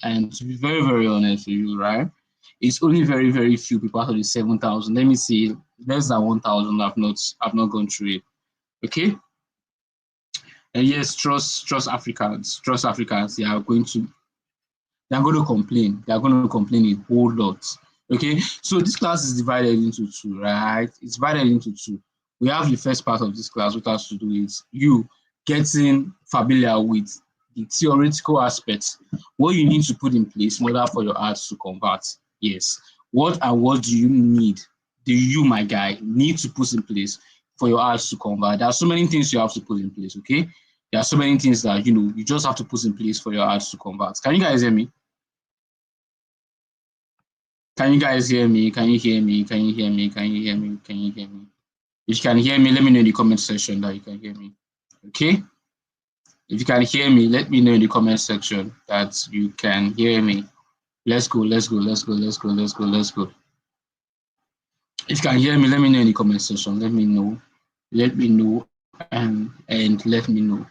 And to be very, very honest with you, right? It's only very, very few people out of the 7,000. Let me see, less than 1,000 have not gone through it. Okay. And yes, trust Africans. Trust Africans. They are going to complain. They are going to complain a whole lot. Okay. So this class is divided into two, right? It's divided into two. We have the first part of this class, which has to do with you getting familiar with the theoretical aspects, what you need to put in place in order for your ads to convert. Yes. What and what do you need? Do you, my guy, need to put in place for your ads to convert? There are so many things you have to put in place, okay? There are so many things that, you just have to put in place for your ads to convert. Can you guys hear me? Can you guys hear me? Can you hear me? Can you hear me? Can you hear me? Can you hear me? If you can hear me, let me know in the comment section that you can hear me. Okay? If you can hear me, let me know in the comment section that you can hear me. Let's go, let's go, let's go, let's go, let's go, let's go. If you can hear me, let me know in the comment section. Let me know. Let me know and let me know.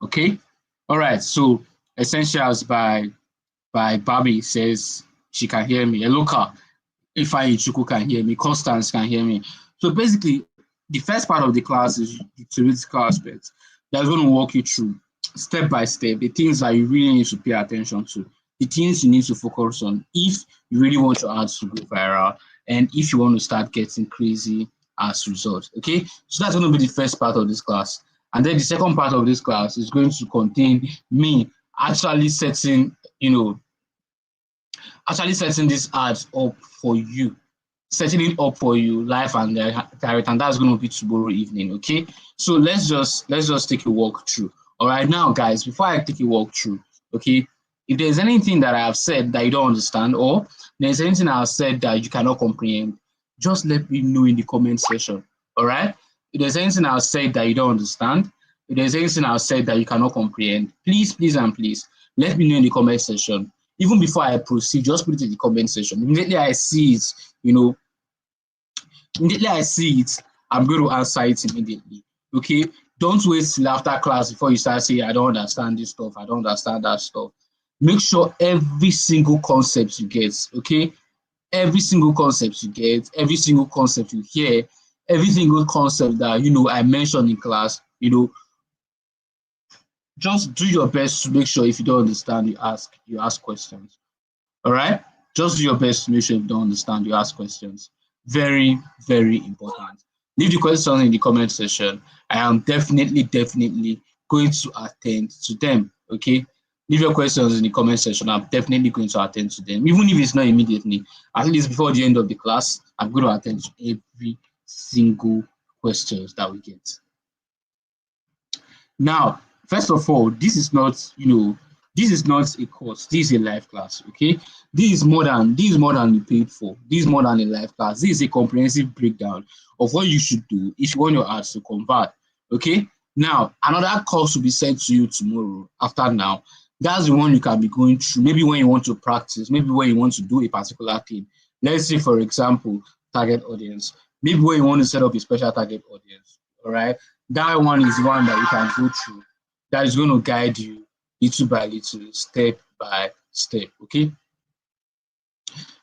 Okay? All right. So Essentials by Bobby says she can hear me. Eloka, Ifeanyi Chukwu can hear me. Constance can hear me. So basically, the first part of the class is the theoretical aspect. That's going to walk you through step by step the things that you really need to pay attention to, the things you need to focus on if you really want your ads to go viral and if you want to start getting crazy as a result. Okay, so that's going to be the first part of this class. And then the second part of this class is going to contain me actually setting, these ads up for you, setting it up for you live and direct, and that's going to be tomorrow evening. Okay, so let's just take a walk through. All right, now guys, before I take a walk through, okay, if there's anything that I have said that you don't understand, or there's anything I have said that you cannot comprehend, just let me know in the comment section. All right, if there's anything I've said that you don't understand, if there's anything I've said that you cannot comprehend, please and please let me know in the comment section. Even before I proceed, just put it in the comment section. Immediately I see it, immediately I see it, I'm going to answer it immediately. Okay? Don't wait till after class before you start saying, I don't understand this stuff, I don't understand that stuff. Make sure every single concept you get, okay? Every single concept you get, every single concept you hear, every single concept that, I mentioned in class, just do your best to make sure if you don't understand, you ask questions. All right? Just do your best to make sure if you don't understand, you ask questions. Very, very important. Leave the questions in the comment section. I am definitely going to attend to them. Okay? Leave your questions in the comment section. I'm definitely going to attend to them. Even if it's not immediately, at least before the end of the class, I'm going to attend to every single questions that we get. Now, first of all, this is not a course. This is a live class. Okay, this is more than you paid for. This is more than a live class. This is a comprehensive breakdown of what you should do if you want your ads to convert. Okay, now another course will be sent to you tomorrow after now. That's the one you can be going through. Maybe when you want to practice, maybe when you want to do a particular thing. Let's say, for example, target audience. Maybe when you want to set up a special target audience. All right. That one is one that you can go through. That is going to guide you little by little, step by step. Okay.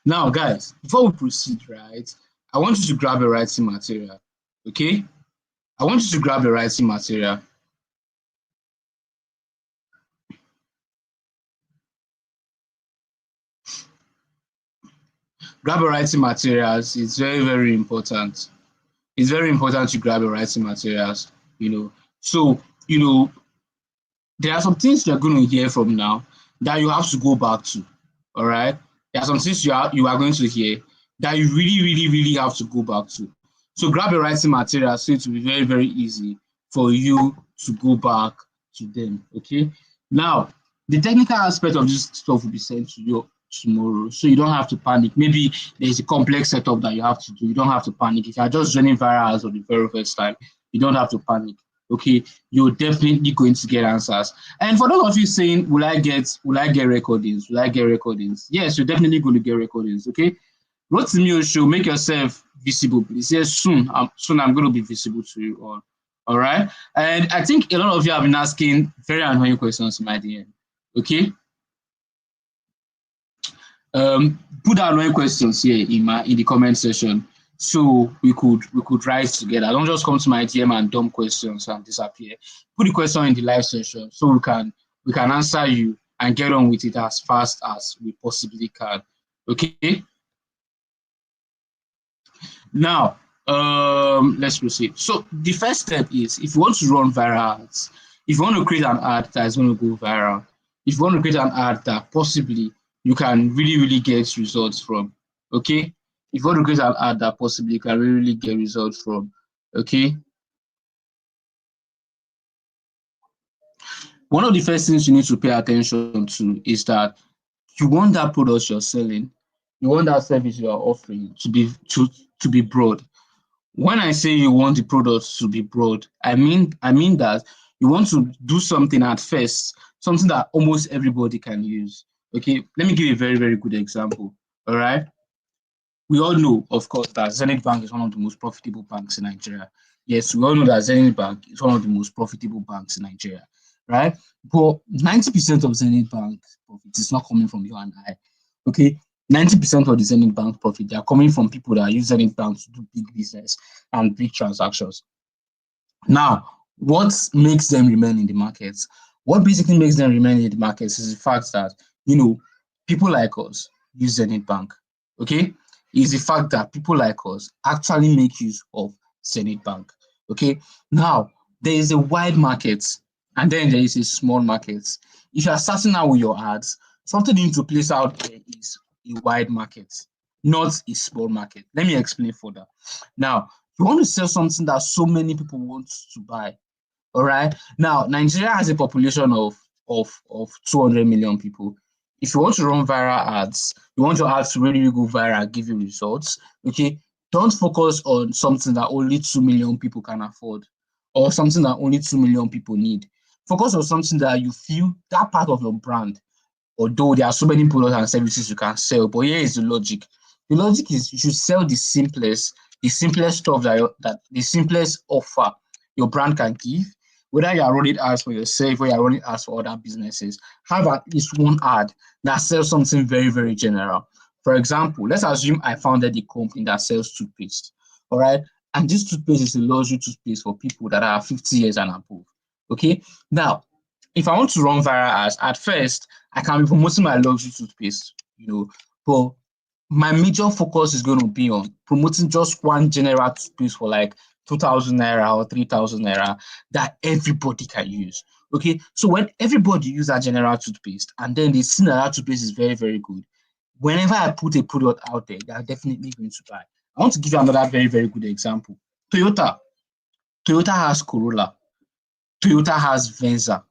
Now, guys, before we proceed, right, I want you to grab a writing material. Okay. I want you to grab a writing material. Grab a writing materials. It's very, very important. It's very important to grab a writing materials. So there are some things you're going to hear from now that you have to go back to. All right. There are some things you are going to hear that you really have to go back to. So grab a writing material so it will be very, very easy for you to go back to them. Okay. Now, the technical aspect of this stuff will be sent to you tomorrow, so you don't have to panic. Maybe there's a complex setup that you have to do. You don't have to panic. If you're just joining viral for the very first time, you don't have to panic. Okay, you're definitely going to get answers. And for those of you saying, will I get recordings? Will I get recordings? Yes, you're definitely going to get recordings. Okay, wrote to me, show, make yourself visible, please. Yes, soon I'm going to be visible to you all. All right. And I think a lot of you have been asking very annoying questions in my DM. Okay. Put down annoying questions here in the comment section so we could write together. Don't just come to my DM and dump questions and disappear. Put the question in the live session so we can answer you and get on with it as fast as we possibly can. Okay. Now, let's proceed. So the first step is, if you want to run viral ads, if you want to create an ad that is going to go viral, if you want to create an ad that possibly you can really get results from, okay? If you want to create an ad that possibly you can really get results from, okay? One of the first things you need to pay attention to is that you want that product you're selling, you want that service you are offering to be broad. When I say you want the product to be broad, I mean that you want to do something at first, something that almost everybody can use. Okay, let me give you a very good example. All right, we all know, of course, that Zenith Bank is one of the most profitable banks in Nigeria. Yes, we all know that Zenith Bank is one of the most profitable banks in Nigeria, right? But 90% of Zenith Bank profit is not coming from you and I. Okay, 90% of the Zenith Bank profit, they are coming from people that use Zenith Bank to do big business and big transactions. Now, what makes them remain in the markets? What basically makes them remain in the markets is the fact that, people like us use Zenith Bank. Okay, is the fact that people like us actually make use of Zenith Bank. Okay, now there is a wide market and then there is a small market. If you are starting out with your ads, something you need to place out there is a wide market, not a small market. Let me explain further. Now, you want to sell something that so many people want to buy. All right. Now, Nigeria has a population of 200 million people. If you want to run viral ads, you want your ads to really go viral, give you results. Okay. Don't focus on something that only 2 million people can afford or something that only 2 million people need. Focus on something that you feel that part of your brand, although there are so many products and services you can sell. But here is the logic. The logic is you should sell the simplest stuff that the simplest offer your brand can give. Whether you are running ads for yourself or you are running ads for other businesses, have at least one ad that sells something very general. For example, let's assume I founded a company that sells toothpaste. All right. And this toothpaste is a luxury toothpaste for people that are 50 years and above. Okay. Now, if I want to run viral ads, at first, I can be promoting my luxury toothpaste, but my major focus is going to be on promoting just one general toothpaste for like 2,000 naira or 3,000 naira that everybody can use. Okay, so when everybody use that general toothpaste and then they see that toothpaste is very good, whenever I put a product out there, they are definitely going to buy. I want to give you another very good example. Toyota has Corolla. Toyota has Venza.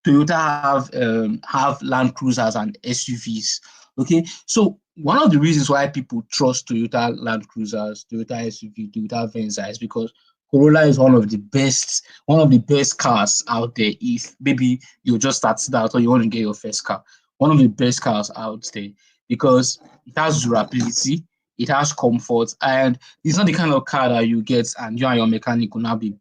Toyota have Land Cruisers and SUVs. Okay, so one of the reasons why people trust Toyota Land Cruisers, Toyota SUV, Toyota Venza is because Corolla is one of the best cars out there. If maybe you're just starting out or you want to get your first car, one of the best cars out there because it has durability, it has comfort, and it's not the kind of car that you get and you and your mechanic will now be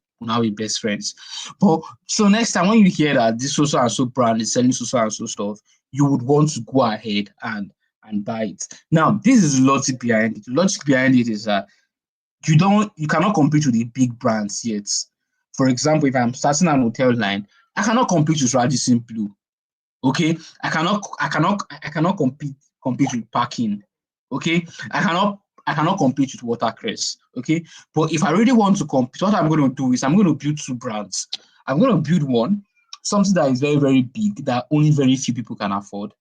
best friends. But so next time when you hear that this so and so brand is selling so and so stuff, you would want to go ahead and buy it. Now, this is the logic behind it. The logic behind it is that you cannot compete with the big brands yet. For example, if I'm starting an hotel line, I cannot compete with Radisson Blue. Okay, I cannot compete with parking. Okay, I cannot compete with Watercress. Okay, but if I really want to compete, what I'm going to do is I'm going to build two brands. I'm going to build one, something that is very big that only very few people can afford,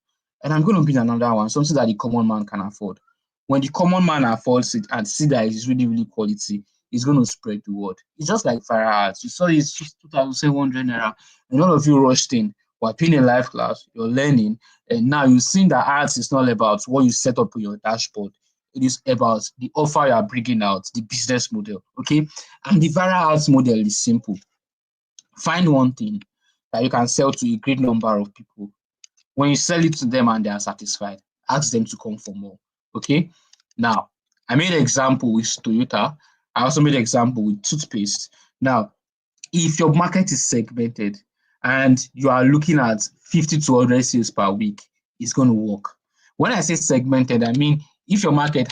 and I'm going to build another one, something that the common man can afford. When the common man affords it and see that it's really quality, it's going to spread the word. It's just like fire ads. You saw it's 2,700 naira, and all of you rushed in. We're paying a live class, you're learning, and now you've seen that ads is not about what you set up on your dashboard. It is about the offer you are bringing out, the business model, okay? And the viral ads model is simple. Find one thing that you can sell to a great number of people. When you sell it to them and they are satisfied, ask them to come for more, okay? Now, I made an example with Toyota. I also made an example with toothpaste. Now, if your market is segmented and you are looking at 50 to 100 sales per week, it's going to work. When I say segmented, I mean if your market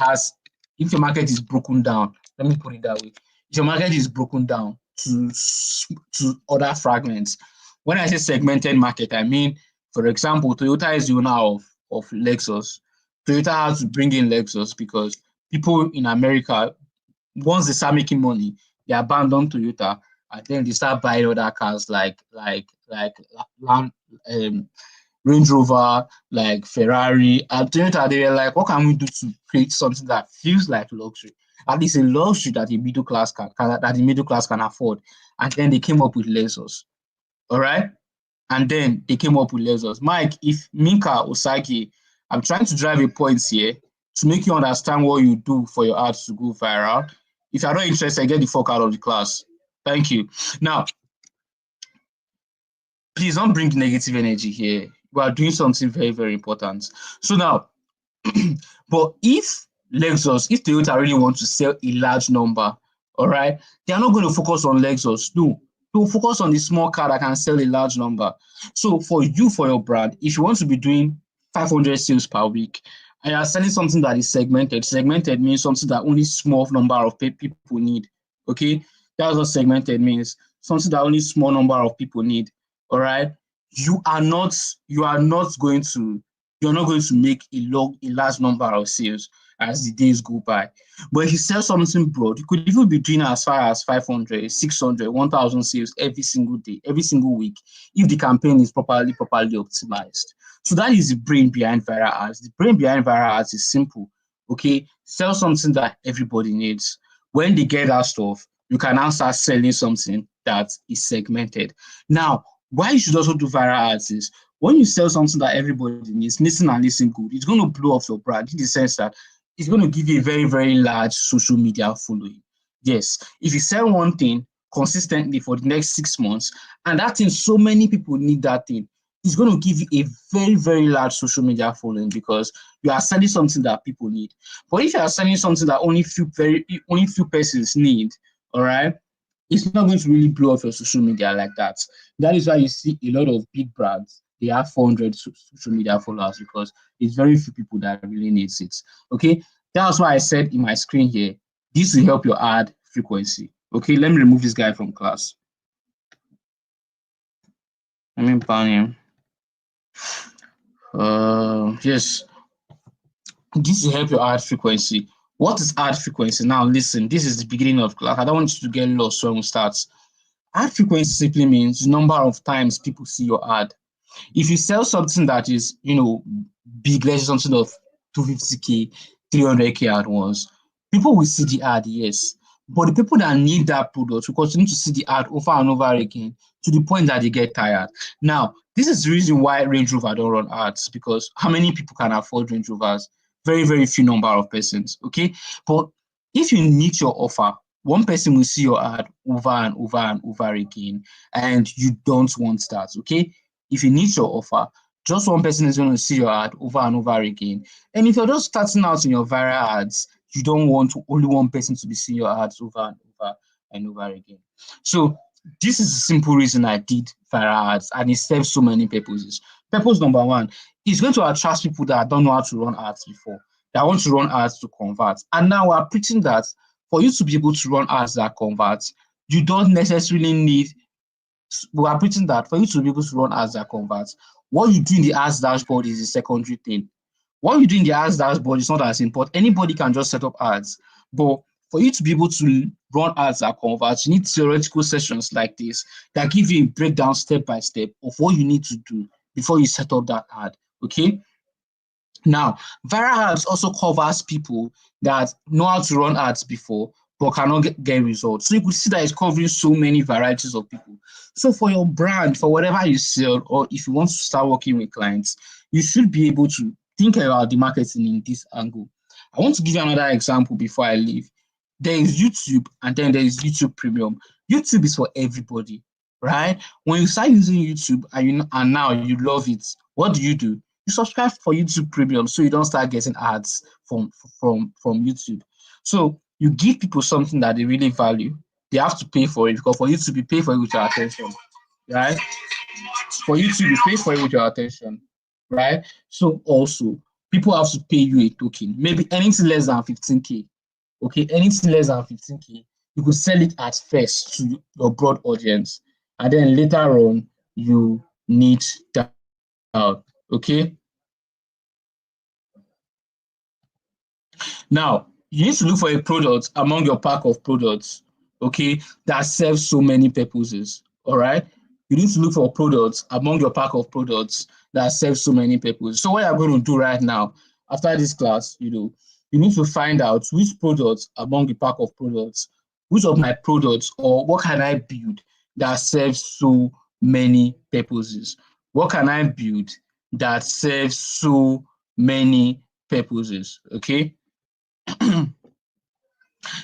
is broken down, let me put it that way. If your market is broken down to other fragments. When I say segmented market, I mean, for example, Toyota is the owner of Lexus. Toyota has to bring in Lexus because people in America, once they start making money, they abandon Toyota and then they start buying other cars like Range Rover, like Ferrari. And Toyota, they were like, what can we do to create something that feels like luxury? At least a luxury that the middle class can afford. And then they came up with Lexus. All right. And then they came up with Lexus. Mike, if Minka Osaki, I'm trying to drive a point here to make you understand what you do for your ads to go viral. If you're not interested, get the fuck out of the class. Thank you. Now, please don't bring negative energy here. We are doing something very, very important. So now, but if Toyota really want to sell a large number, all right, they are not going to focus on Lexus. No, they will focus on the small car that can sell a large number. So for your brand, if you want to be doing 500 sales per week, and you are selling something that is segmented means something that only small number of people need. Okay, that's what segmented means. Something that only small number of people need. All right, you're not going to make a large number of sales as the days go by. But if you sell something broad, you could even be doing as far as 500, 600, 1,000 sales every single day, every single week, if the campaign is properly optimized. So that is the brain behind viral ads. The brain behind viral ads is simple. Okay, sell something that everybody needs. When they get that stuff, you can now start selling something that is segmented. Now, why you should also do viral ads is when you sell something that everybody needs, listen and listen good, it's going to blow up your brand in the sense that it's going to give you a very, very large social media following. Yes, if you sell one thing consistently for the next 6 months, and that thing, so many people need that thing, it's going to give you a very, very large social media following because you are selling something that people need. But if you are selling something that only few persons need, all right, it's not going to really blow up your social media like that. That is why you see a lot of big brands, they have 400 social media followers because it's very few people that really needs it. Okay, that's why I said in my screen here, this will help your ad frequency. Okay, let me remove this guy from class. Let me ban him. Yes, this will help your ad frequency. What is ad frequency? Now listen, this is the beginning of class. I don't want you to get lost when we start. Ad frequency simply means the number of times people see your ad. If you sell something that is, big, let's say something of 250K, 300K at once, people will see the ad, yes. But the people that need that product will continue to see the ad over and over again to the point that they get tired. Now, this is the reason why Range Rover don't run ads, because how many people can afford Range Rovers? Very, very few number of persons, okay? But if you need your offer, one person will see your ad over and over and over again, and you don't want that, okay? If you need your offer, just one person is going to see your ad over and over again. And if you're just starting out in your viral ads, you don't want only one person to be seeing your ads over and over and over again. So this is the simple reason I did viral ads, and it serves so many purposes. Purpose number one is going to attract people that don't know how to run ads before, that want to run ads to convert. And now we're preaching that for you to be able to run ads that convert, you don't necessarily need. We are preaching that for you to be able to run ads that convert, what you do in the ads dashboard is a secondary thing. What you do in the ads dashboard is not as important. Anybody can just set up ads. But for you to be able to run ads that convert, you need theoretical sessions like this that give you a breakdown step by step of what you need to do before you set up that ad. Okay. Now, viral ads also covers people that know how to run ads before but cannot get results. So you could see that it's covering so many varieties of people. So for your brand, for whatever you sell, or if you want to start working with clients, you should be able to think about the marketing in this angle. I want to give you another example before I leave. There is YouTube and then there is YouTube Premium. YouTube is for everybody, right? When you start using YouTube and now you love it, what do? You subscribe for YouTube Premium so you don't start getting ads from YouTube. So you give people something that they really value. They have to pay for it because for YouTube, you pay for it with your attention, right? For YouTube, you pay for it with your attention, right? So also, people have to pay you a token. Maybe anything less than 15K. Okay, anything less than 15K, you could sell it at first to your broad audience, and then later on you need that. Okay. Now, you need to look for a product among your pack of products, okay, that serves so many purposes. All right. You need to look for products among your pack of products that serve so many purposes. So what you're going to do right now, after this class, you need to find out which products among the pack of products, which of my products or what can I build that serves so many purposes? What can I build that serves so many purposes? Okay.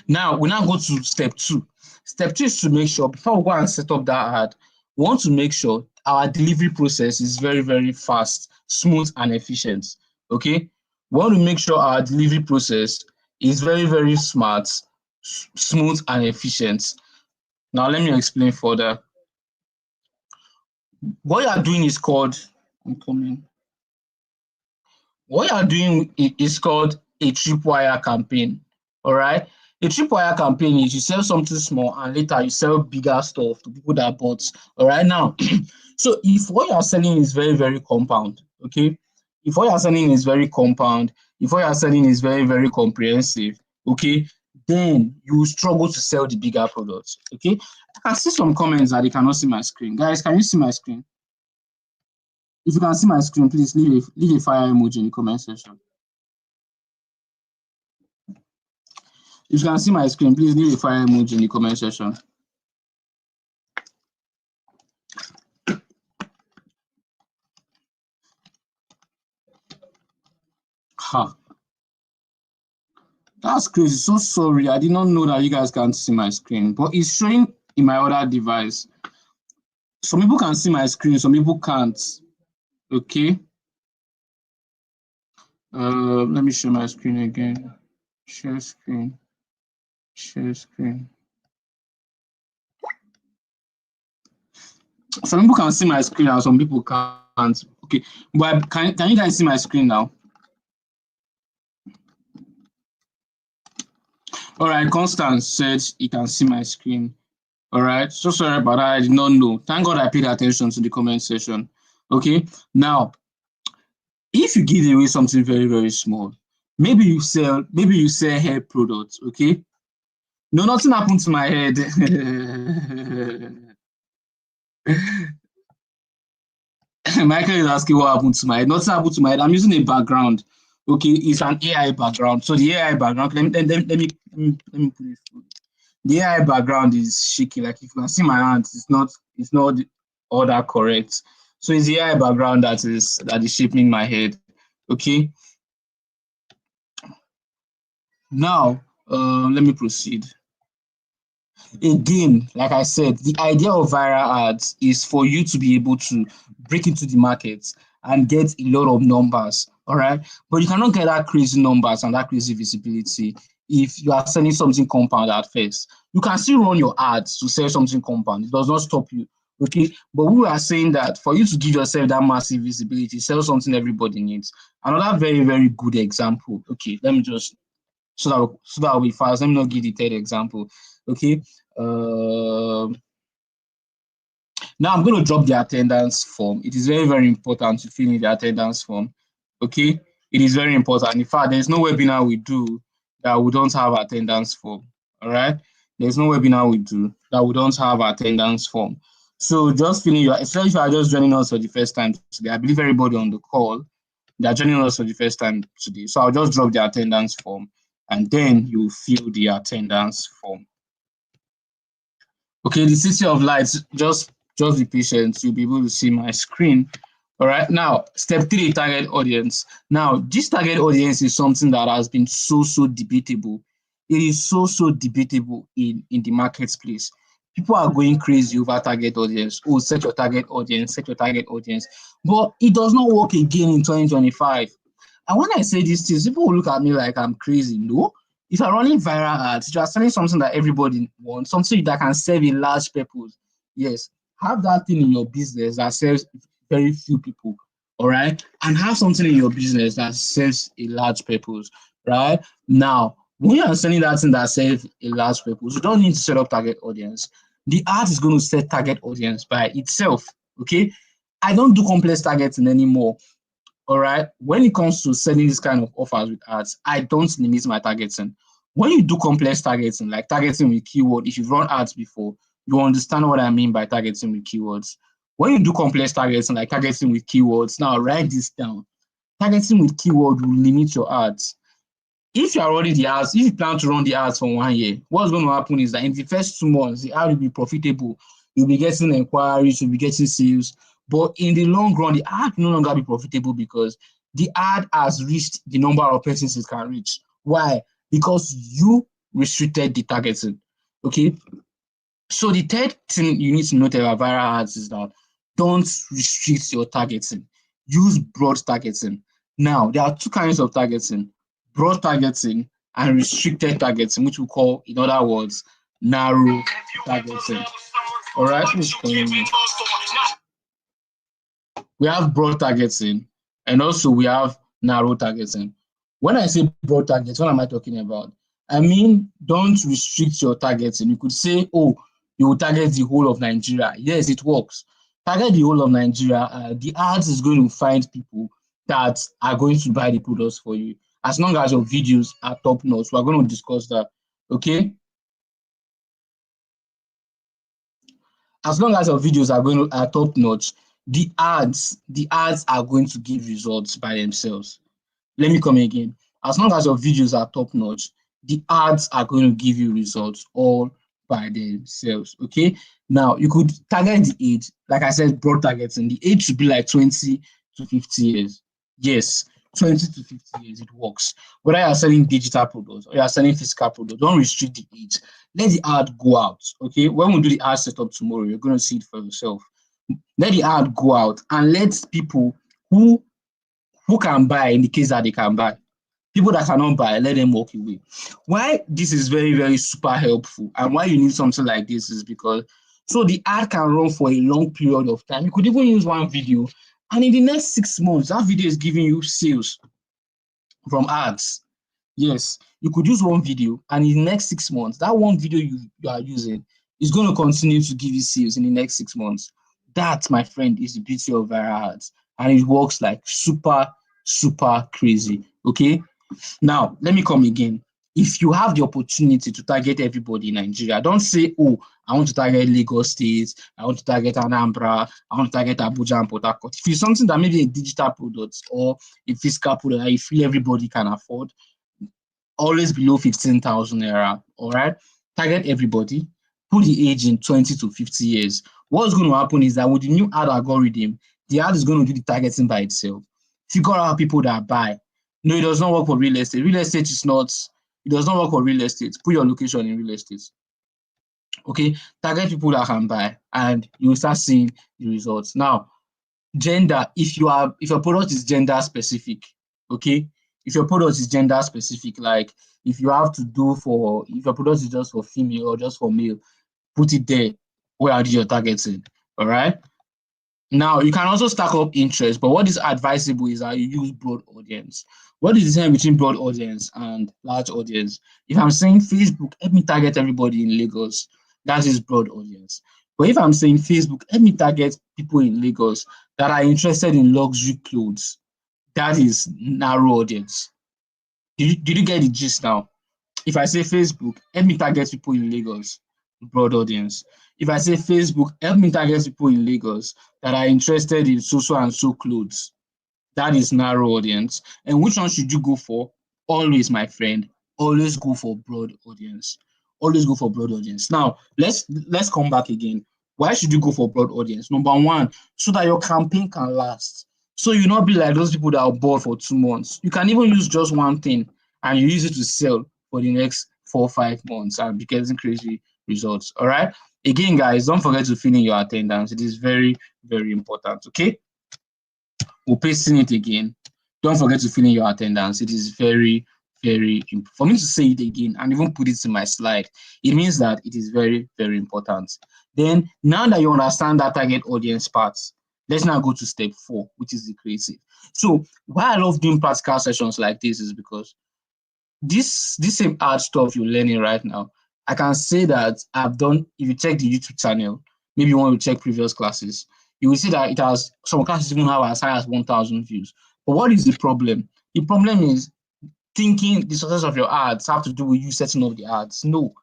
Now we now go to step 2. Step 2 is to make sure before we go and set up that ad, we want to make sure our delivery process is very, very fast, smooth, and efficient. Okay, we want to make sure our delivery process is very, very smart, smooth, and efficient. Now let me explain further. What you are doing is called what you are doing is called a tripwire campaign. All right. A tripwire campaign is you sell something small and later you sell bigger stuff to people that bought. All right. Now, so if what you are selling is very, very compound, okay. If what you are selling is very compound, if what you are selling is very, very comprehensive, okay, then you will struggle to sell the bigger products. Okay. I can see some comments that they cannot see my screen. Guys, can you see my screen? If you can see my screen, please leave a fire emoji in the comment section. If you can see my screen, please leave a fire emoji in the comment section. Ha. That's crazy. So sorry. I did not know that you guys can't see my screen, but it's showing in my other device. Some people can see my screen, some people can't. Okay. Let me share my screen again. Share screen. Share screen. Some people can see my screen and some people can't. Okay, but can you guys see my screen now? All right, Constance said he can see my screen. All right, so sorry about that. I did not know. Thank God I paid attention to the comment section. Okay, now if you give away something very, very small, maybe you sell hair products. Okay, no, nothing happened to my head. Michael is asking what happened to my head. Nothing happened to my head. I'm using a background. Okay, it's an AI background. So the AI background, let me put it through. The AI background is shaky. Like if you can see my hands, it's not all that correct. So it's the AI background that is shaping my head. Okay. Now, let me proceed. Again, like I said, the idea of viral ads is for you to be able to break into the market and get a lot of numbers. All right. But you cannot get that crazy numbers and that crazy visibility if you are selling something compound at first. You can still run your ads to sell something compound. It does not stop you. Okay. But we are saying that for you to give yourself that massive visibility, sell something everybody needs. Another very, very good example. Okay. Let me just so that will be fast. Let me not give the third example. Okay. Now I'm going to drop the attendance form. It is very, very important to fill in the attendance form. Okay. It is very important. In fact, there's no webinar we do that we don't have attendance form. All right. There's no webinar we do that we don't have attendance form. So just filling your, especially if you are just joining us for the first time today. I believe everybody on the call, they are joining us for the first time today. So I'll just drop the attendance form and then you fill the attendance form. Okay, the City of Lights, just be patient. You'll be able to see my screen. All right, now, step 3, target audience. Now, this target audience is something that has been so debatable. It is so debatable in the marketplace. People are going crazy over target audience. Oh, set your target audience, set your target audience. But it does not work again in 2025. And when I say these things, people will look at me like I'm crazy. No, if you're running viral ads, if you're selling something that everybody wants, something that can serve a large purpose, yes, have that thing in your business that serves very few people. all right, and have something in your business that serves a large purpose, right? Now, when you are selling that thing that serves a large purpose, you don't need to set up target audience. The ad is going to set target audience by itself, okay? I don't do complex targeting anymore. All right. When it comes to selling this kind of offers with ads, I don't limit my targeting. When you do complex targeting, like targeting with keyword, if you've run ads before, you understand what I mean by targeting with keywords. When you do complex targeting, like targeting with keywords, now write this down. Targeting with keyword will limit your ads. If you are running the ads, if you plan to run the ads for 1 year, what's going to happen is that in the first 2 months, the ad will be profitable. You'll be getting inquiries, you'll be getting sales. But in the long run, the ad will no longer be profitable because the ad has reached the number of persons it can reach. Why? Because you restricted the targeting. Okay. So the third thing you need to note about viral ads is that don't restrict your targeting. Use broad targeting. Now, there are two kinds of targeting: broad targeting and restricted targeting, which we call, in other words, narrow targeting. All right, we have broad targeting and also we have narrow targeting. When I say broad targeting, what am I talking about? I mean, don't restrict your targeting. You could say, oh, you will target the whole of Nigeria. Yes, it works. Target the whole of Nigeria. The ads is going to find people that are going to buy the products for you. As long as your videos are top notch, we're going to discuss that. Okay. As long as your videos are top notch, the ads are going to give results by themselves. Let me come again. As long as your videos are top notch, the ads are going to give you results all by themselves. Okay. Now you could target the age, like I said, broad targeting. The age should be like 20 to 50 years. Yes, 20 to 50 years, it works. Whether you're selling digital products or you're selling physical products, don't restrict the age. Let the ad go out. Okay. When we do the ad setup tomorrow, you're going to see it for yourself. Let the ad go out and let people who can buy, in the case that they can buy. People that cannot buy, let them walk away. Why this is very, very super helpful and why you need something like this is because so the ad can run for a long period of time. You could even use one video, and in the next 6 months, that video is giving you sales from ads. Yes, you could use one video, and in the next 6 months, that one video you are using is going to continue to give you sales in the next 6 months. That, my friend, is the beauty of viral ads, and it works like super, super crazy. Okay. Now, let me come again. If you have the opportunity to target everybody in Nigeria, don't say, oh, I want to target Lagos State, I want to target Anambra, I want to target Abuja and Port Harcourt. If it's something that maybe a digital product or a physical product that you feel everybody can afford, always below 15,000 naira, all right? Target everybody, put the age in 20 to 50 years. What's going to happen is that with the new ad algorithm, the ad is going to do the targeting by itself. Figure out people that buy. No, it does not work for real estate. Real estate is not, it does not work for real estate. Put your location in real estate. Okay, target people that can buy and you will start seeing the results. Now, gender, if your product is gender specific, okay, if your product is gender specific, like if you have to do for, if your product is just for female or just for male, put it there where are you targeting. All right. Now you can also stack up interest, but what is advisable is that you use broad audience. What is the difference between broad audience and large audience? If I'm saying Facebook, let me target everybody in Lagos, that is broad audience. But if I'm saying Facebook, let me target people in Lagos that are interested in luxury clothes, that is narrow audience. Did you get the gist now? If I say Facebook, help me target people in Lagos, broad audience. If I say Facebook, help me target people in Lagos that are interested in so and so clothes, that is narrow audience. And which one should you go for? Always, my friend, always go for broad audience. Always go for broad audience. Now, let's come back again. Why should you go for broad audience? Number one, so that your campaign can last. So you not be like those people that are bored for 2 months. You can even use just one thing and you use it to sell for the next 4 or 5 months and be getting crazy results. All right. Again, guys, don't forget to fill in your attendance. It is very, very important. Okay. We'll paste it again. Don't forget to fill in your attendance. It is very, very important. For me to say it again and even put it in my slide, it means that it is very, very important. Then, now that you understand that target audience part, Let's now go to step 4, which is the creative. So why I love doing practical sessions like this is because this same art stuff you're learning right now, I can say that I've done. If you check the YouTube channel, maybe you want to check previous classes, you will see that it has some classes even have as high as 1,000 views. But what is the problem? The problem is thinking the success of your ads have to do with you setting up the ads. No,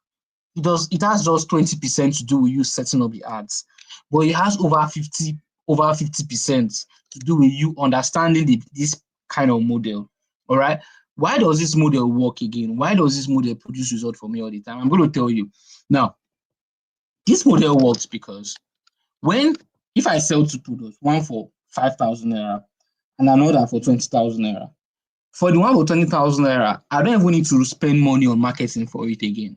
it does. It has just 20% to do with you setting up the ads, but it has over 50% to do with you understanding this kind of model. All right. Why does this model work again? Why does this model produce result for me all the time? I'm going to tell you now. This model works because if I sell 2 products, one for 5,000 naira and another for 20,000 naira. For the one for 20,000 naira, I don't even need to spend money on marketing for it again.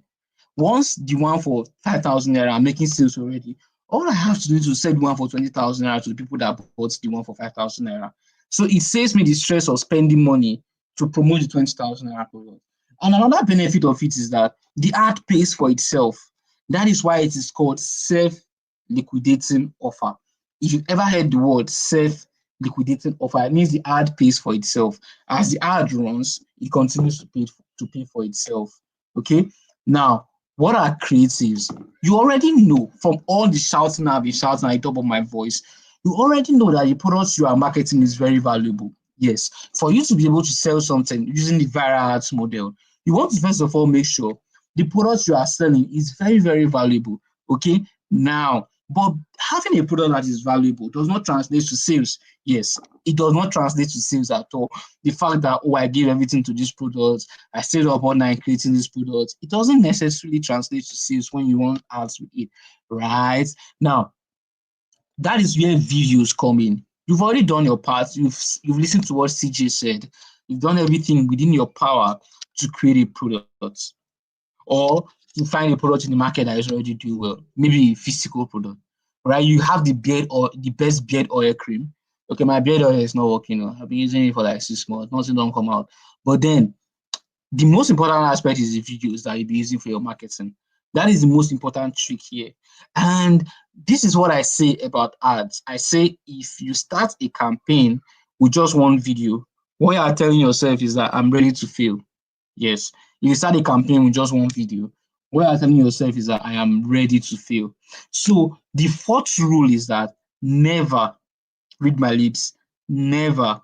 Once the one for 5,000 naira I'm making sales already, all I have to do is to sell the one for 20,000 naira to the people that bought the one for 5,000 naira. So it saves me the stress of spending money to promote the 20,000 naira product. And another benefit of it is that the ad pays for itself. That is why it is called self-liquidating offer. If you've ever heard the word self-liquidating offer, it means the ad pays for itself. As the ad runs, it continues to pay for itself. Okay. Now, what are creatives? You already know from all the shouting I've been shouting at the top of my voice, you already know that the products you are marketing is very valuable. Yes, for you to be able to sell something using the viral ads model, you want to first of all make sure the products you are selling is very, very valuable. Okay, now, but having a product that is valuable does not translate to sales. Yes, it does not translate to sales at all. The fact that, oh, I give everything to this product, I stayed up all night creating this product, it doesn't necessarily translate to sales when you run ads with it, right? Now, that is where videos come in. You've already done your part. You've listened to what CJ said. You've done everything within your power to create a product or to find a product in the market that is already doing well. Maybe a physical product, right? You have the best beard oil cream. Okay, my beard oil is not working. I've been using it for like 6 months. Nothing don't come out. But then the most important aspect is the videos that you'll be using for your marketing. That is the most important trick here. And this is what I say about ads. I say if you start a campaign with just one video, what you are telling yourself is that I'm ready to fail. Yes. If you start a campaign with just one video, what you are telling yourself is that I am ready to fail. So the fourth rule is that never, read my lips, never,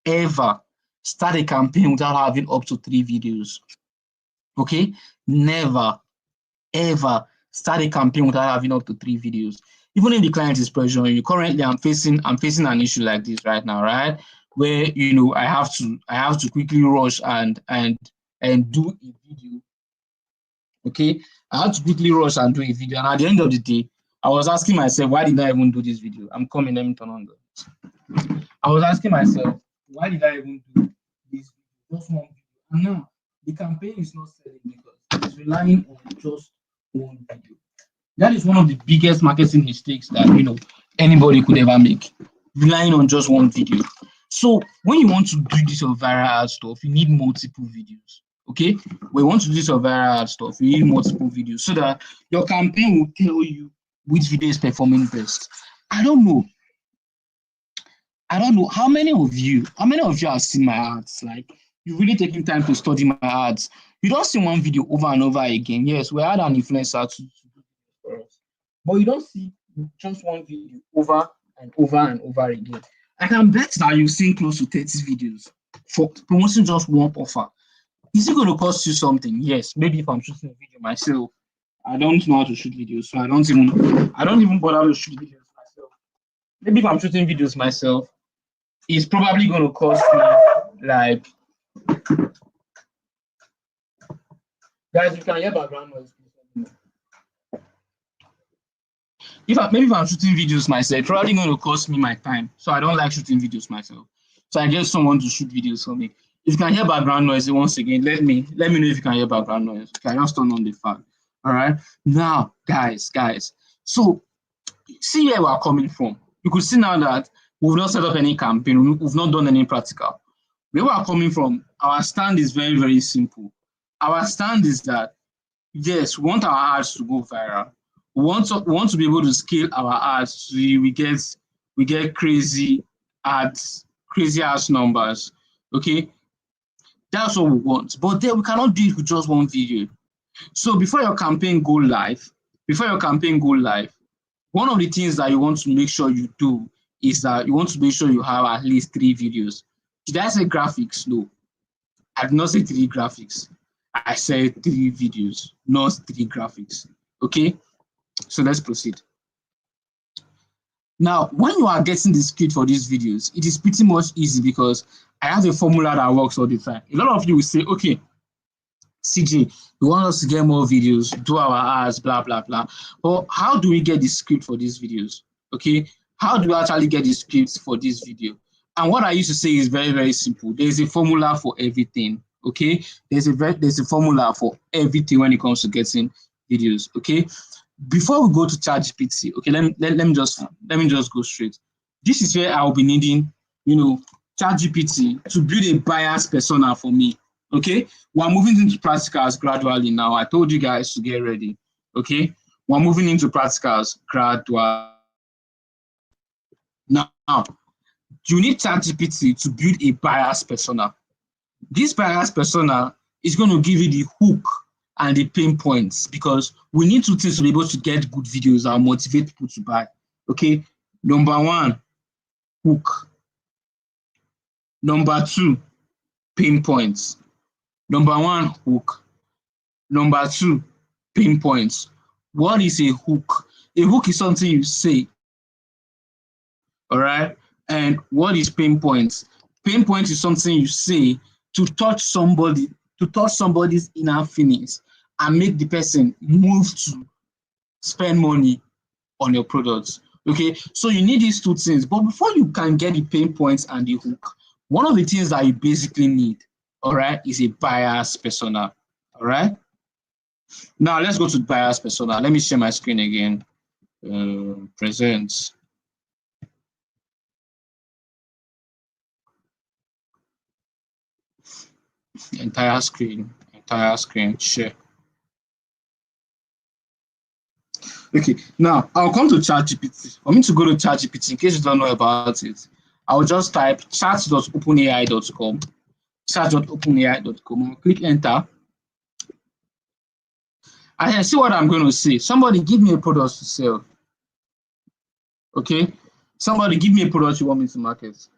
ever start a campaign without having up to 3 videos. Okay? Never, ever start a campaign without having up to 3 videos. Even if the client is pressuring you, currently I'm facing an issue like this right now, right? Where I have to quickly rush and do a video. Okay, I have to quickly rush and do a video, and at the end of the day, I was asking myself, why did I even do this video? I'm coming, let me turn on the. I was asking myself, why did I even do this video? Just one video. And now the campaign is not selling because it's relying on just one video. That is one of the biggest marketing mistakes that anybody could ever make, relying on just one video. So when you want to do this of viral ad stuff, you need multiple videos. Okay, when you want to do this of viral ad stuff, you need multiple videos so that your campaign will tell you which video is performing best. I don't know how many of you have seen my ads. Like, you've really taken time to study my ads. You don't see one video over and over again. Yes, we had an influencer to do this for us, but you don't see just one video over and over and over again. I can bet that you've seen close to 30 videos for promoting just one offer. Is it going to cost you something? Yes. Maybe if I'm shooting a video myself, I don't know how to shoot videos, so I don't even bother to shoot videos myself. Maybe if I'm shooting videos myself, it's probably going to cost me like, guys, you can hear background noise. If I'm shooting videos myself, it's probably going to cost me my time. So I don't like shooting videos myself. So I get someone to shoot videos for me. If you can hear background noise once again, let me know if you can hear background noise. Okay, I just turn on the fan. All right. Now, guys. So see where we're coming from. You could see now that we've not set up any campaign, we've not done any practical. Where we're coming from, our stand is very, very simple. Our stand is that yes, we want our ads to go viral. We want to be able to scale our ads so we get we get crazy ads, crazy ass numbers. Okay, that's what we want. But then we cannot do it with just one video. So before your campaign go live, one of the things that you want to make sure you do is that you want to make sure you have at least 3 videos. Did I say graphics? No, I did not say 3 graphics. I said 3 videos, not 3 graphics. Okay, so let's proceed. Now, when you are getting the script for these videos, it is pretty much easy because I have a formula that works all the time. A lot of you will say, okay, CJ, you want us to get more videos, do our ads, blah, blah, blah. But how do we get the script for these videos? Okay, how do we actually get the scripts for this video? And what I used to say is very, very simple. There's a formula for everything. Okay, there's a formula for everything when it comes to getting videos. Okay, before we go to ChatGPT, okay, let me just go straight. This is where I'll be needing, ChatGPT to build a buyer's persona for me. Okay, we're moving into practicals gradually now. I told you guys to get ready. Okay, we're moving into practicals gradually. Now, you need ChatGPT to build a buyer's persona. This buyer's persona is going to give you the hook and the pain points because we need 2 things to be able to get good videos that motivate people to buy. Okay, number 1, hook. Number 2, pain points. Number 1, hook. Number 2, pain points. What is a hook? A hook is something you say, all right? And what is pain points? Pain point is something you say to touch somebody's inner feelings and make the person move to spend money on your products. Okay, so you need these 2 things. But before you can get the pain points and the hook, one of the things that you basically need, all right, is a buyer's persona. All right. Now let's go to buyer's persona. Let me share my screen again. Present. Entire screen, share. Okay, now I'll come to ChatGPT. For me to go to ChatGPT, in case you don't know about it, I'll just type chat.openai.com, chat.openai.com, click enter. And then see what I'm going to say. Somebody give me a product to sell. Okay, somebody give me a product you want me to market.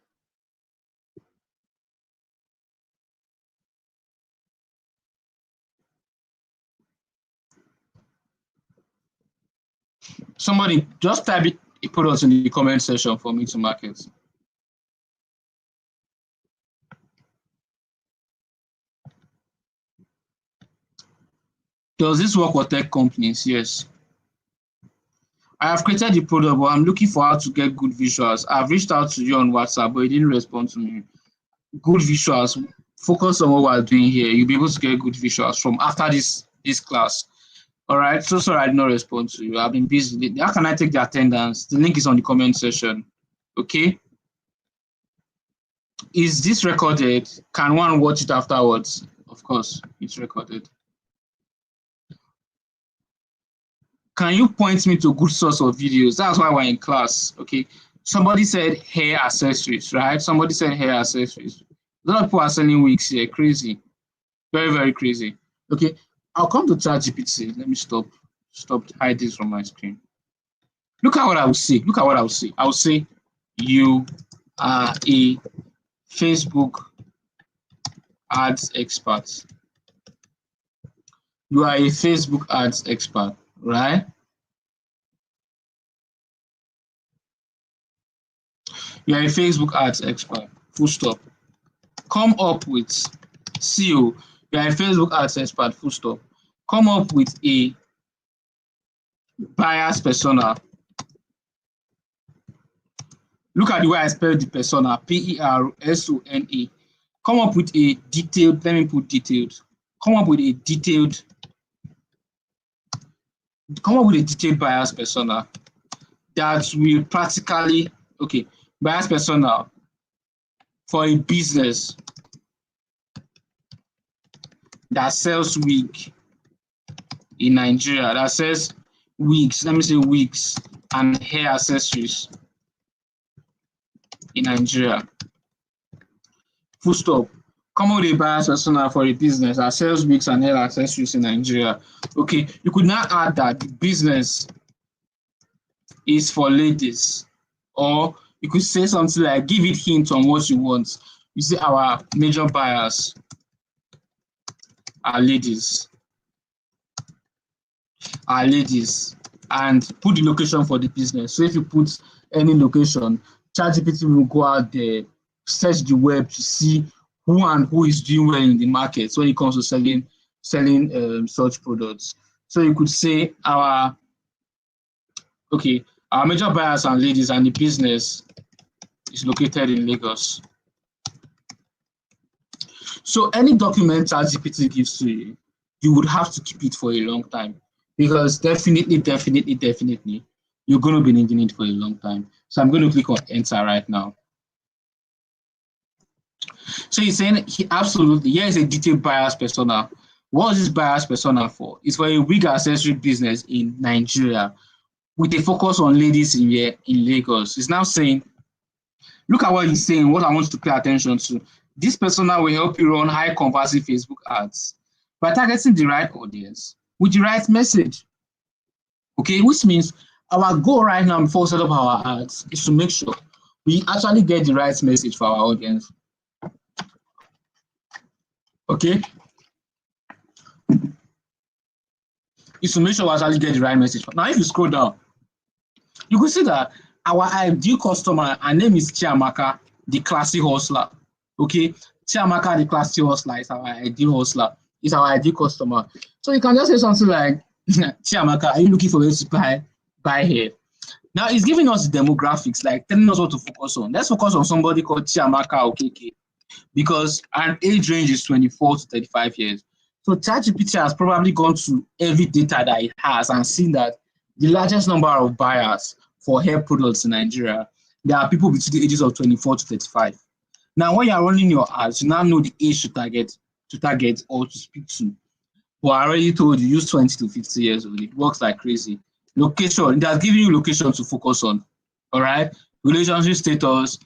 Somebody just type it, a product in the comment section for me to market. Does this work for tech companies? Yes. I have created the product, but I'm looking for how to get good visuals. I've reached out to you on WhatsApp, but you didn't respond to me. Good visuals. Focus on what we're doing here. You'll be able to get good visuals from after this class. All right. So sorry I did not respond to you. I've been busy. How can I take the attendance? The link is on the comment section. Okay. Is this recorded? Can one watch it afterwards? Of course, it's recorded. Can you point me to a good source of videos? That's why we're in class. Okay. Somebody said hair accessories, right? Somebody said hair accessories. A lot of people are selling wigs here. Crazy. Very, very crazy. Okay. I'll come to ChatGPT. Let me stop hide this from my screen. Look at what I will say. I will say you are a Facebook ads expert. You are a Facebook ads expert, right? You are a Facebook ads expert. Full stop. Come up with CEO. You are a Facebook ads expert. Full stop. Come up with a buyer's persona. Look at the way I spelled the persona. Persona. Come up with a detailed. Let me put detailed. Come up with a detailed buyer's persona that will practically, okay, buyer's persona for a business that sells wig in Nigeria, that sells wigs, let me say wigs and hair accessories in Nigeria. Full stop. Come up with a buyer's persona for a business that sells wigs and hair accessories in Nigeria. Okay, you could now add that the business is for ladies, or you could say something like, give it hint on what you want. You say our major buyers are ladies, and put the location for the business. So if you put any location, ChatGPT will go out there, search the web to see who is doing well in the market when it comes to selling such products. So you could say our major buyers are ladies, and the business is located in Lagos. So any document ChatGPT gives to you, you would have to keep it for a long time, because definitely, you're going to be needing it for a long time. So I'm going to click on enter right now. So he's saying absolutely, here is a detailed buyer's persona. What is this buyer's persona for? It's for a wig accessory business in Nigeria with a focus on ladies in Lagos. He's now saying, look at what he's saying, what I want you to pay attention to. This persona will help you run high converting Facebook ads by targeting the right audience with the right message. Okay, which means our goal right now before we set up our ads is to make sure we actually get the right message for our audience. Okay, is to make sure we actually get the right message. Now, if you scroll down, you can see that our ideal customer, her name is Chiamaka, the classy hustler. Okay, Chiamaka, the classy hustler, is our ideal hustler. Is our ideal customer. So you can just say something like, Chiamaka, are you looking for ways to buy hair? Now it's giving us the demographics, like telling us what to focus on. Let's focus on somebody called Chiamaka Okeke, because our age range is 24 to 35 years. So ChatGPT has probably gone to every data that it has and seen that the largest number of buyers for hair products in Nigeria, there are people between the ages of 24 to 35. Now, when you're running your ads, you now know the age to target or to speak to. But I already told you, use 20 to 50 years old. It works like crazy. Location, it has given you location to focus on. All right, relationship status,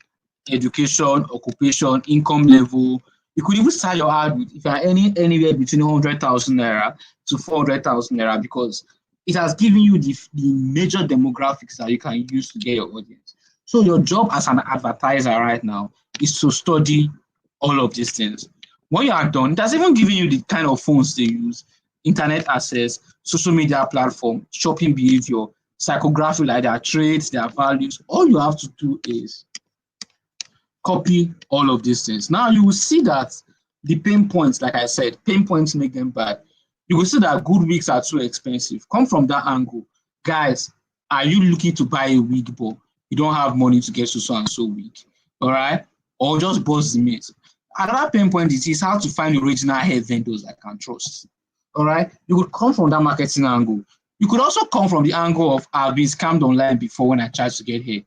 education, occupation, income level. You could even start your ad with if you're anywhere between 100,000 naira to 400,000 naira, because it has given you the major demographics that you can use to get your audience. So your job as an advertiser right now is to study all of these things. When you are done, it has even given you the kind of phones they use, internet access, social media platform, shopping behavior, psychography, like their traits, their values. All you have to do is copy all of these things. Now you will see that the pain points, like I said, pain points make them bad. You will see that good wigs are too expensive. Come from that angle. Guys, are you looking to buy a wig, but you don't have money to get so and so wig? All right? Or just bust the myth. Another pain point is how to find original hair vendors I can trust. All right? You could come from that marketing angle. You could also come from the angle of I've been scammed online before when I tried to get hair.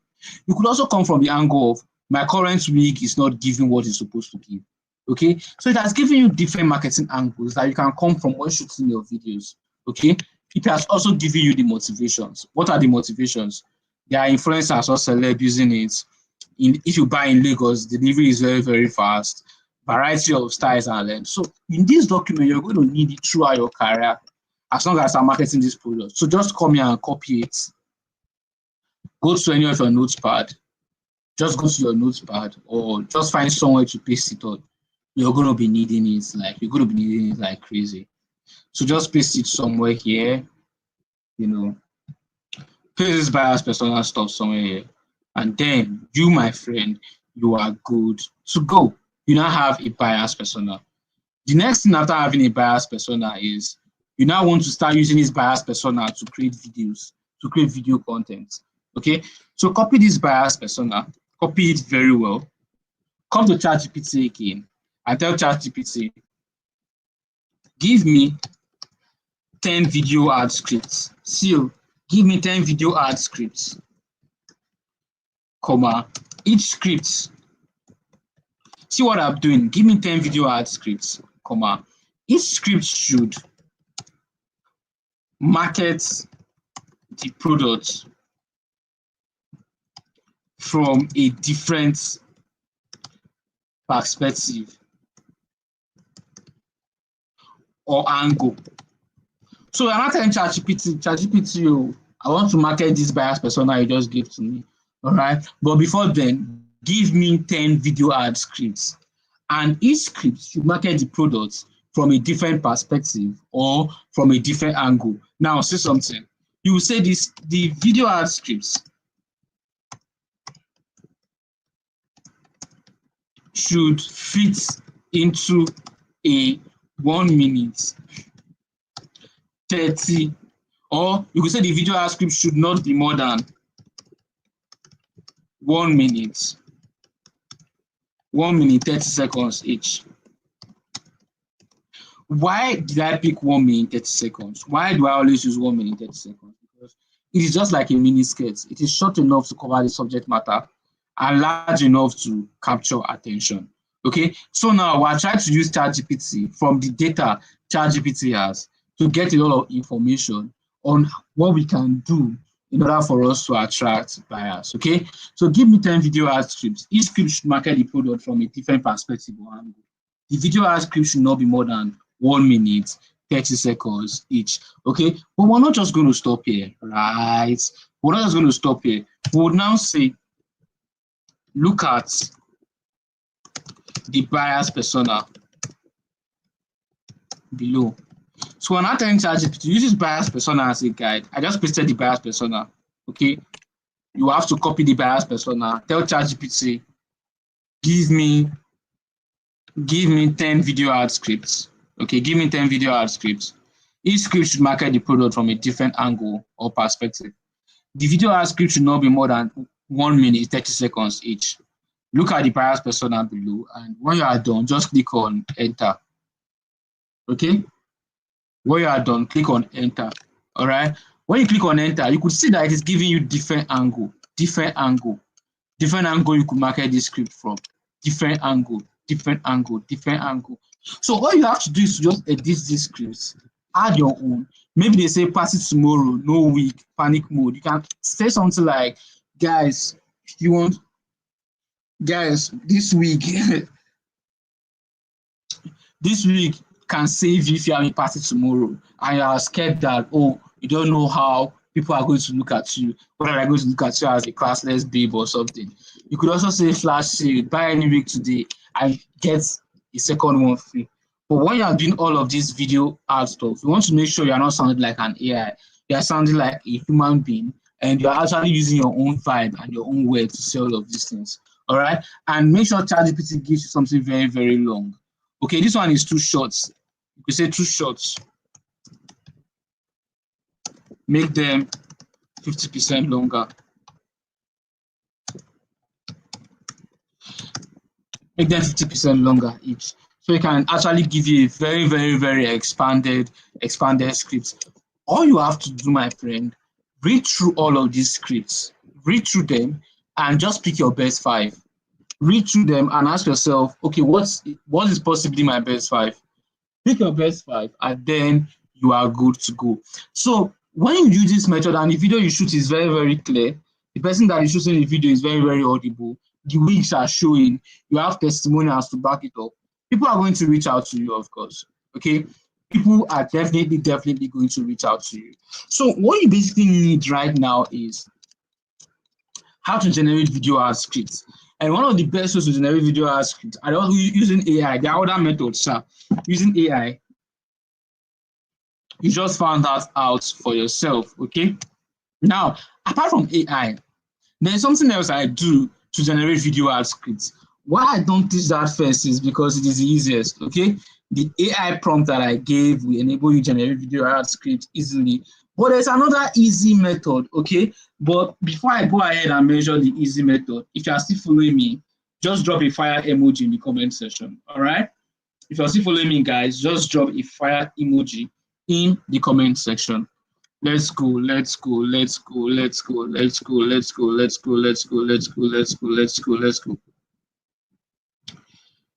You could also come from the angle of my current wig is not giving what it's supposed to give. Okay, so it has given you different marketing angles that you can come from when shooting your videos. Okay, it has also given you the motivations. What are the motivations? There are influencers or celeb using it. If you buy in Lagos, delivery is very, very fast. Variety of styles and lengths. So in this document, you're going to need it throughout your career as long as I'm marketing this product. So just come here and copy it. Go to any of your notepad. Just go to your notepad or just find somewhere to paste it on. You're going to be needing it like crazy. So just paste it somewhere here, paste this buyer's persona stuff somewhere here. And then you, my friend, you are good to go. You now have a buyer's persona. The next thing after having a buyer's persona is you now want to start using this buyer's persona to create videos, to create video content. Okay, so copy this buyer's persona, copy it very well. Come to ChatGPT again and tell ChatGPT, give me 10 video ad scripts. So give me 10 video ad scripts, comma, each script. See what I'm doing. Give me 10 video ad scripts, comma. Each script should market the product from a different perspective or angle. So I'm not telling ChatGPT, oh, I want to market this bias persona you just gave to me. All right. But before then, give me 10 video ad scripts. And each script should market the product from a different perspective or from a different angle. Now, say something. You will say the video ad scripts should fit into a 1 minute 30, or you could say the video ad script should not be more than 1 minute 30 seconds each. Why did I pick 1 minute 30 seconds? Why do I always use 1 minute 30 seconds? Because it is just like a mini skit. It is short enough to cover the subject matter and large enough to capture attention. Okay, so now we're trying to use ChatGPT from the data ChatGPT has to get a lot of information on what we can do in order for us to attract buyers. Okay, so give me 10 video ad scripts. Each script should market the product from a different perspective or angle. The video ad script should not be more than 1 minute 30 seconds each. Okay, but we're not just going to stop here, right? We're not just going to stop here. We would now say, look at the buyer's persona below. So when I tell ChatGPT, use this buyer's persona as a guide. I just pasted the buyer's persona. Okay, you have to copy the buyer's persona. Tell ChatGPT, give me 10 video ad scripts. Okay, give me 10 video ad scripts. Each script should market the product from a different angle or perspective. The video ad script should not be more than 1 minute 30 seconds each. Look at the buyer's persona below, and when you are done, just click on enter. Okay, when you are done, click on enter. All right, when you click on enter, you could see that it is giving you different angle you could market this script from. Different angle. So all you have to do is just edit these scripts, add your own. Maybe they say party tomorrow, no week, panic mode. You can say something like, guys, this week can save you if you have a party tomorrow and you are scared that, oh, you don't know how people are going to look at you, whether they're going to look at you as a classless babe or something. You could also say flash sale, buy any week today and get a second one free. But when you are doing all of this video ad stuff, you want to make sure you are not sounding like an AI. You are sounding like a human being, and you're actually using your own vibe and your own way to say all of these things. All right, and make sure ChatGPT gives you something very, very long. Okay, this one is too short. You could say too short. Make them 50% longer. Make them 50% longer each. So it can actually give you a very, very, very expanded script. All you have to do, my friend, read through all of these scripts, read through them, and just pick your best 5. Read through them and ask yourself, okay, what is possibly my best 5? Pick your best 5, and then you are good to go. So when you use this method and the video you shoot is very, very clear, the person that is shooting the video is very, very audible, the weeks are showing, you have testimonials to back it up, people are going to reach out to you, of course. Okay, people are definitely going to reach out to you. So what you basically need right now is how to generate video ad scripts. And one of the best ways to generate video ad scripts are also using AI. There are other methods, using AI. You just found that out for yourself, okay? Now, apart from AI, there's something else I do to generate video ad scripts. Why I don't teach that first is because it is the easiest, okay? The AI prompt that I gave will enable you to generate video ad scripts easily. But there's another easy method, okay? But before I go ahead and measure the easy method, if you are still following me, just drop a fire emoji in the comment section, all right? If you're still following me, guys, just drop a fire emoji in the comment section. Let's go.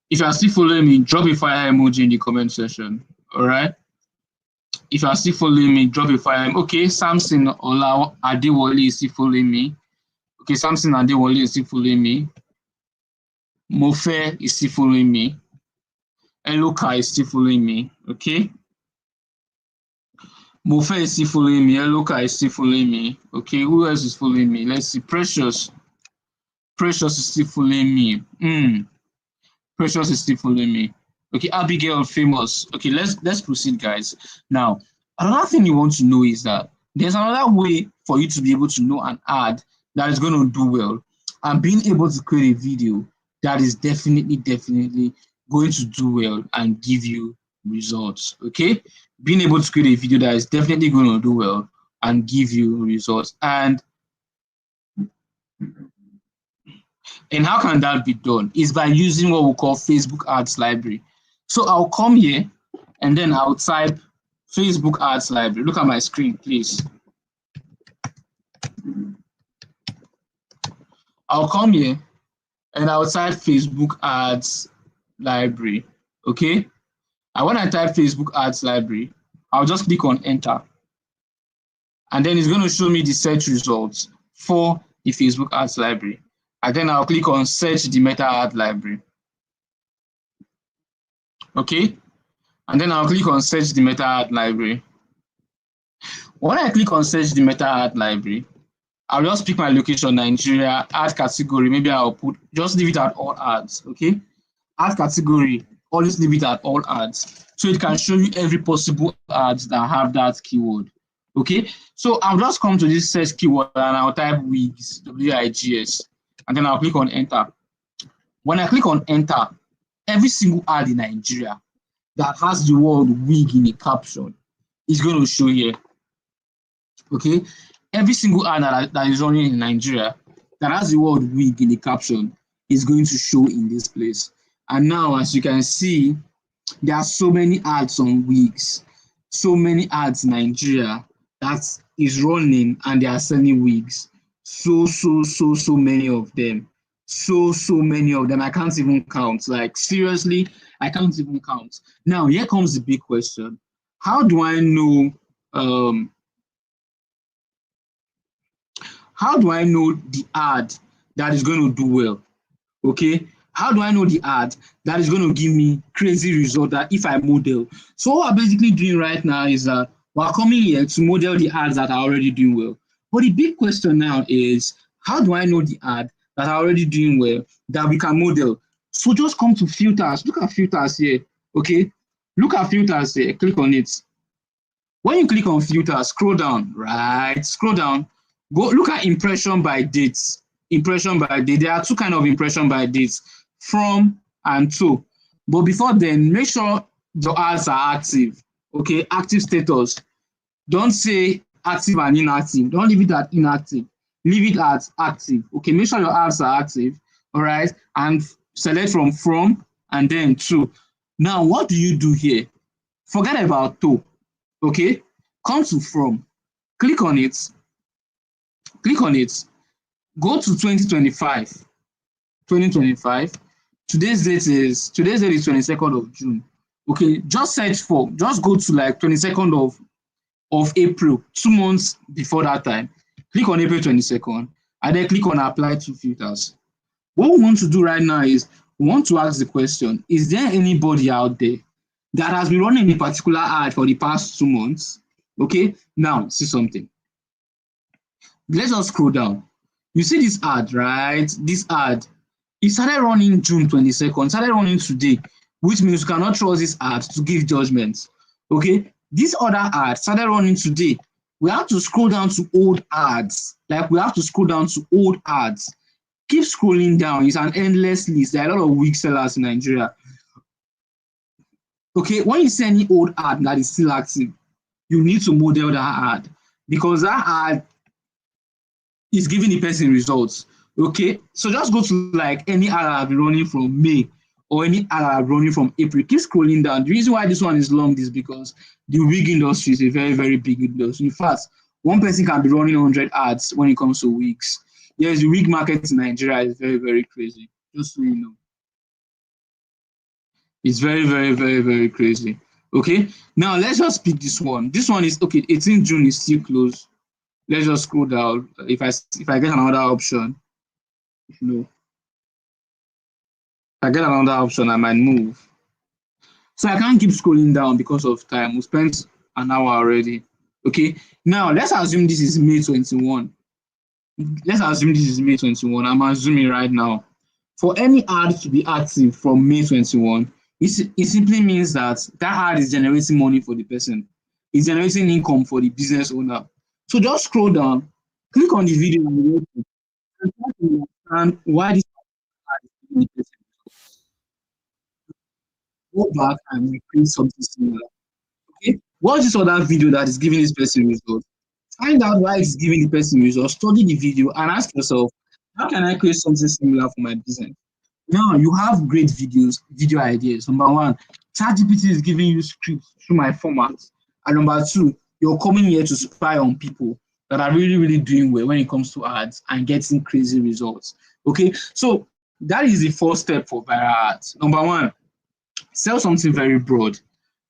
If you are still following me, drop a fire emoji in the comment section. All right. If you are still following me, drop a fire. Okay, Samson Ola Adewale is still following me. Okay, Samson Adewale is still following me. Mofe is still following me. Eloka is still following me. Okay. Mofe is still following me. Eloka is still following me. Okay, who else is following me? Let's see. Precious. Precious is still following me. Precious is still following me. Okay, Abigail Famous. Okay, let's proceed, guys. Now, another thing you want to know is that there's another way for you to be able to know an ad that is going to do well, and being able to create a video that is definitely going to do well and give you results. Okay, being able to create a video that is definitely going to do well and give you results. And how can that be done? Is by using what we call Facebook Ads Library. So I'll come here and then I'll type Facebook Ads Library. Look at my screen, please. I'll come here and I'll type Facebook Ads Library. Okay. And when I type Facebook Ads Library, I'll just click on enter. And then it's going to show me the search results for the Facebook Ads Library. And then I'll click on search the meta ad library. Okay. And then I'll click on search the meta ad library. When I click on search the meta ad library, I'll just pick my location, Nigeria, ad category. Maybe I'll put, just leave it at all ads. Okay. Ad category, always leave it at all ads. So it can show you every possible ads that have that keyword. Okay. So I'll just come to this search keyword and I'll type wigs, W-I-G-S, and then I'll click on enter. When I click on enter, every single ad in Nigeria that has the word wig in the caption is going to show here. Okay, every single ad that is running in Nigeria that has the word wig in the caption is going to show in this place. And now, as you can see, there are so many ads on wigs, so many ads in Nigeria that is running and they are selling wigs. So many of them. So many of them. I can't even count. Like, seriously, I can't even count. Now, here comes the big question. How do I know the ad that is going to do well? Okay, how do I know the ad that is going to give me crazy result that if I model? So what we're basically doing right now is that we're coming here to model the ads that are already doing well. But the big question now is, how do I know the ad that are already doing well that we can model? So just come to filters. Look at filters here. Okay, look at filters here. Click on it. When you click on filters, scroll down, right? Scroll down. Go look at impression by dates. Impression by date. There are two kinds of impression by dates, from and to. But before then, make sure your ads are active. Okay, active status. Don't say active and inactive. Don't leave it at inactive. Leave it at active. Okay, make sure your ads are active. All right, and select from and then to. Now, what do you do here? Forget about to. Okay, come to from. Click on it. Click on it. Go to 2025. 2025. Today's date is 22nd of June. Okay, just search for, just go to like 22nd of April, 2 months before that time. Click on April 22nd and then click on apply to filters. What we want to do right now is we want to ask the question, is there anybody out there that has been running a particular ad for the past 2 months? Okay, now see something. Let's just scroll down. You see this ad, right? This ad, it started running June 22nd, started running today, which means you cannot trust this ad to give judgments. Okay, this other ad started running today. We have to scroll down to old ads. Like, we have to scroll down to old ads. Keep scrolling down. It's an endless list. There are a lot of weak sellers in Nigeria. Okay, when you see any old ad that is still active, you need to model that ad, because that ad is giving the person results. Okay, so just go to like any ad I've been running from May or any ad I've running from April. Keep scrolling down. The reason why this one is long is because the wig industry is a very big industry. In fact, one person can be running 100 ads when it comes to wigs. Yes, the wig market in Nigeria is very crazy. Just so you know, it's very crazy. Okay, now let's just pick this one. This one is okay. 18 June is still closed. let's just scroll down. If I get another option, you know, if I get another option, I might move. So I can't keep scrolling down because of time. We spent an hour already. Okay. Now let's assume this is May 21. Let's assume this is May 21. I'm assuming right now. For any ad to be active from May 21, it simply means that that ad is generating money for the person. It's generating income for the business owner. So just scroll down, click on the video and try to understand why this ad is giving the person. Go back and create something similar. Okay? Watch this other video that is giving this person results. Find out why it's giving the person results. Study the video and ask yourself, how can I create something similar for my business? Now you have great video ideas. Number one, ChatGPT is giving you scripts through my format. And number two, you're coming here to spy on people that are really, really doing well when it comes to ads and getting crazy results. Okay, so that is the first step for viral ads. Number one, sell something very broad.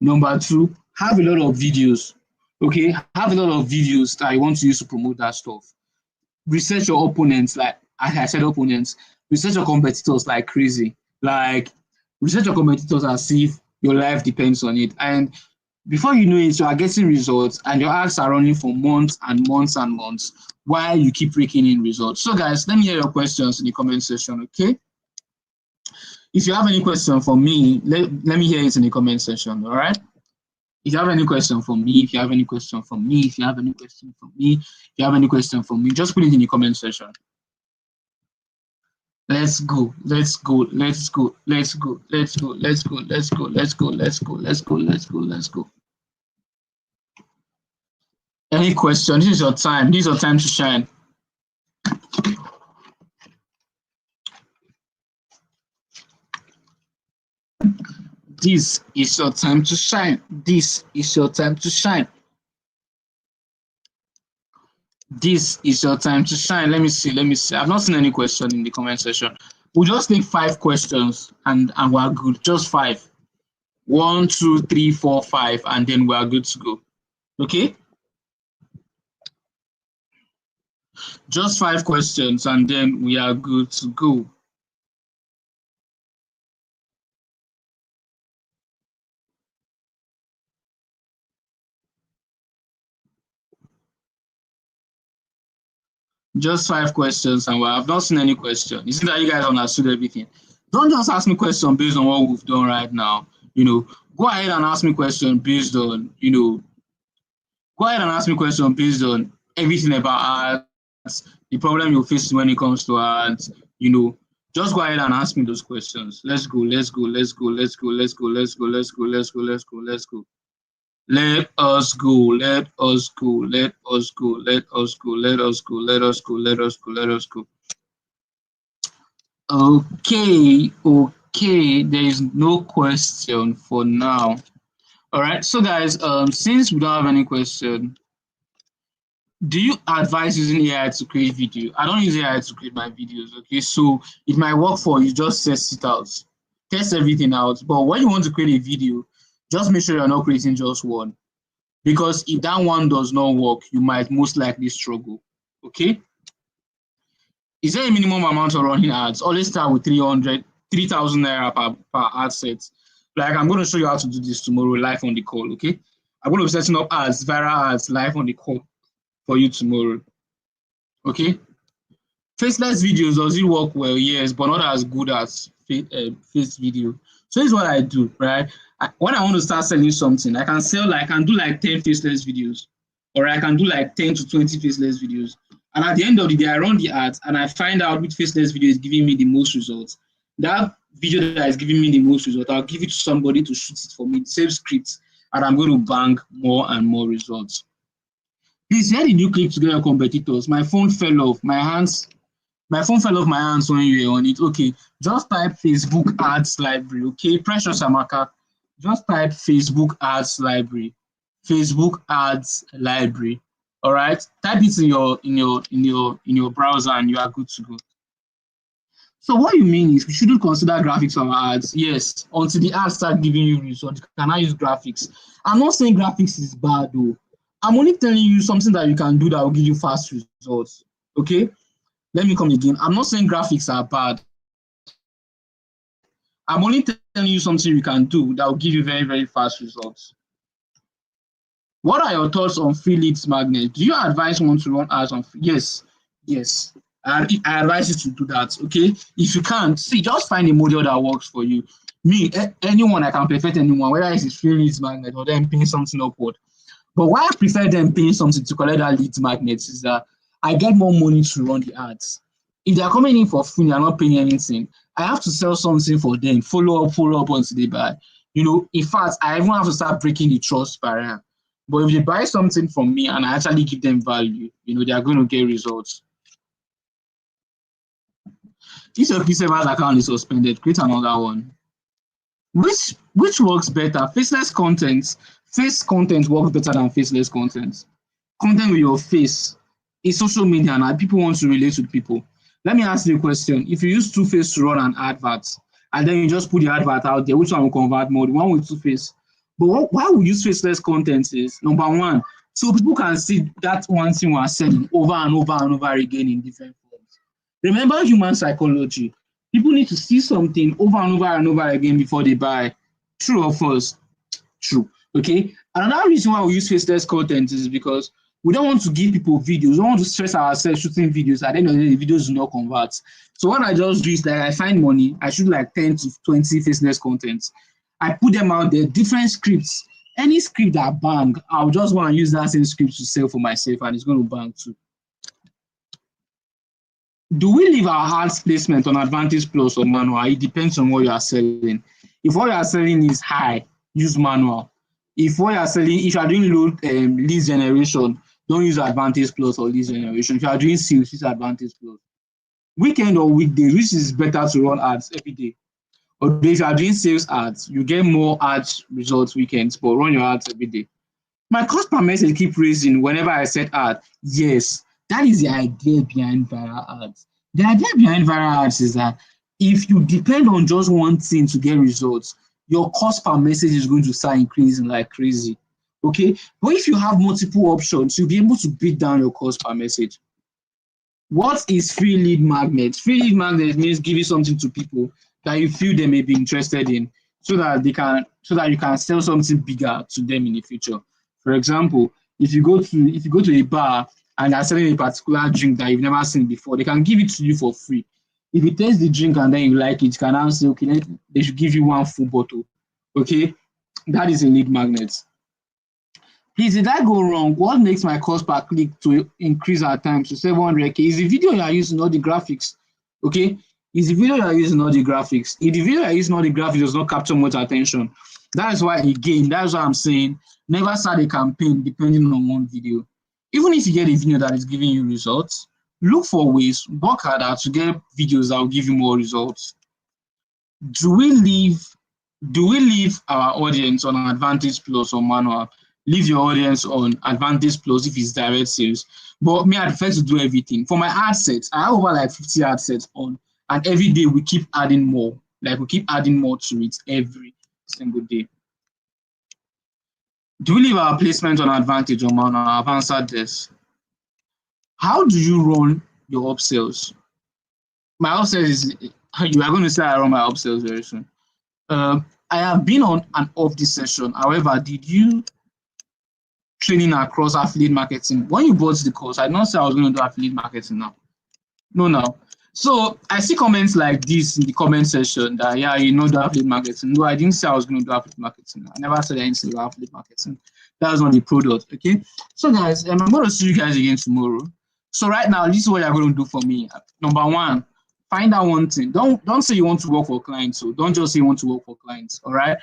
Number two, have a lot of videos. Okay, have a lot of videos that you want to use to promote that stuff. Research your opponents, like I said, opponents. Research your competitors like crazy. Like research your competitors as if your life depends on it. And before you know it, you are getting results, and your ads are running for months and months and months while you keep raking in results. So, guys, let me hear your questions in the comment section. Okay. If you have any question for me, let me hear it in the comment section. All right. If you have any question for me, if you have any question for me, if you have any question for me, if you have any question for me, just put it in the comment section. Let's go, let's go, let's go, let's go, let's go, let's go, let's go, let's go, let's go, let's go, let's go, let's go. Any question? This is your time. This is your time to shine. This is your time to shine. This is your time to shine. This is your time to shine. Let me see. Let me see. I've not seen any question in the comment section. We'll just take 5 questions and we're good. Just 5. 1, 2, 3, 4, 5, and then we're good to go. Okay? Just 5 questions and then we are good to go. Just 5 questions and I've not seen any question. You see that you guys understood everything. Don't just ask me questions based on what we've done right now. Go ahead and ask me questions based on, go ahead and ask me questions based on everything about ads, the problem you're facing when it comes to ads, just go ahead and ask me those questions. Let's go, let's go, let's go, let's go, let's go, let's go, let's go, let's go, let's go, let's go. Let us go, let us go, let us go, let us go, let us go, let us go, let us go, let us go. Okay, there is no question for now. All right, so guys, since we don't have any question, do you advise using AI to create video? I don't use AI to create my videos, okay? So it might work for you, just test it out. Test everything out. But when you want to create a video, just make sure you're not creating just one. Because if that one does not work, you might most likely struggle, okay? Is there a minimum amount of running ads? Always start with 3,000 naira per ad set. Like I'm going to show you how to do this tomorrow live on the call, okay? I'm going to be setting up ads, viral ads live on the call for you tomorrow, okay? Faceless videos, does it work well? Yes, but not as good as face video. So here's what I do, right? When I want to start selling something, I can do like 10 faceless videos, or I can do like 10 to 20 faceless videos. And at the end of the day, I run the ads and I find out which faceless video is giving me the most results. That video that is giving me the most results, I'll give it to somebody to shoot it for me, the same script, and I'm going to bank more and more results. Please, where did you click to get your competitors? My phone fell off. My phone fell off my hands when you were on it. Okay, just type Facebook ads library. Okay, Precious Amaka, just type Facebook ads library. Facebook ads library. All right, type it in your browser and you are good to go. So what you mean is we shouldn't consider graphics for our ads. Yes, until the ads start giving you results, you cannot use graphics. I'm not saying graphics is bad though. I'm only telling you something that you can do that will give you fast results. Okay? Let me come again. I'm not saying graphics are bad. I'm only telling you something you can do that will give you very, very fast results. What are your thoughts on free leads magnet? Do you advise one to run ads on free? Yes. I advise you to do that. Okay. If you can't, see, just find a model that works for you. Me, anyone, I can perfect anyone, whether it's a free leads magnet or them paying something upward. But why I prefer them paying something to collect that leads magnet is that I get more money to run the ads. If they're coming in for free, they're not paying anything, I have to sell something for them, follow up until they buy. In fact, I even have to start breaking the trust barrier. But if they buy something from me and I actually give them value, they are going to get results. If your P7 account is suspended, create another one. Which works better? Faceless content. Face content works better than faceless content. Content with your face is social media and people want to relate with people. Let me ask you a question. If you use Two-Face to run an advert and then you just put the advert out there, which one will convert more? The one with Two-Face. But why we use faceless content is, number one, so people can see that one thing we are selling over and over and over again in different forms. Remember human psychology. People need to see something over and over and over again before they buy. True or false? True. Okay. Another reason why we use faceless content is because we don't want to give people videos. We don't want to stress ourselves shooting videos. At the end of the day, the videos do not convert. So what I just do is that I find money. I shoot like 10 to 20 faceless contents. I put them out there, different scripts. Any script that bang, I'll just want to use that same script to sell for myself, and it's going to bang too. Do we leave our ads placement on Advantage Plus or manual? It depends on what you are selling. If what you are selling is high, use manual. If what you are selling, if you are doing low lead generation, don't use Advantage Plus or lead generation. If you are doing sales, use Advantage Plus. Weekend or weekday, which is better to run ads every day? Or if you are doing sales ads, you get more ads results weekends, but run your ads every day. My cost per message keep raising whenever I set ad. Yes, that is the idea behind viral ads. The idea behind viral ads is that if you depend on just one thing to get results, your cost per message is going to start increasing like crazy. Okay, but if you have multiple options, you'll be able to beat down your cost per message. What is free lead magnet? Free lead magnet means giving something to people that you feel they may be interested in, so that you can sell something bigger to them in the future. For example, if you go to a bar and they're selling a particular drink that you've never seen before, they can give it to you for free. If you taste the drink and then you like it, you can now say, okay, they should give you one full bottle. Okay, that is a lead magnet. Please, did I go wrong? What makes my cost per click to increase at times to 700K? Is the video you are using, not the graphics? Okay, is the video you are using, not the graphics? If the video you are using, not the graphics, does not capture much attention. That is why, again, that's why I'm saying never start a campaign depending on one video. Even if you get a video that is giving you results, look for ways, work harder to get videos that will give you more results. Do we leave our audience on Advantage Plus or manual? Leave your audience on Advantage Plus if it's direct sales. But me, I prefer to do everything. For my ad sets, I have over like 50 ad sets on, and every day we keep adding more. Like we keep adding more to it every single day. Do we leave our placement on Advantage or manual? I've answered this. How do you run your upsells? My upsells is, you are going to say I run my upsells very soon. I have been on and off this session. However, did you training across affiliate marketing? When you bought the course, I did not say I was going to do affiliate marketing now. No. So I see comments like this in the comment section that, yeah, you know, do affiliate marketing. No, I didn't say I was going to do affiliate marketing. I never said anything about affiliate marketing. That was not the product. Okay. So guys, I'm going to see you guys again tomorrow. So right now, this is what you're going to do for me. Number one, find out one thing. Don't say you want to work for clients. So don't just say you want to work for clients. All right.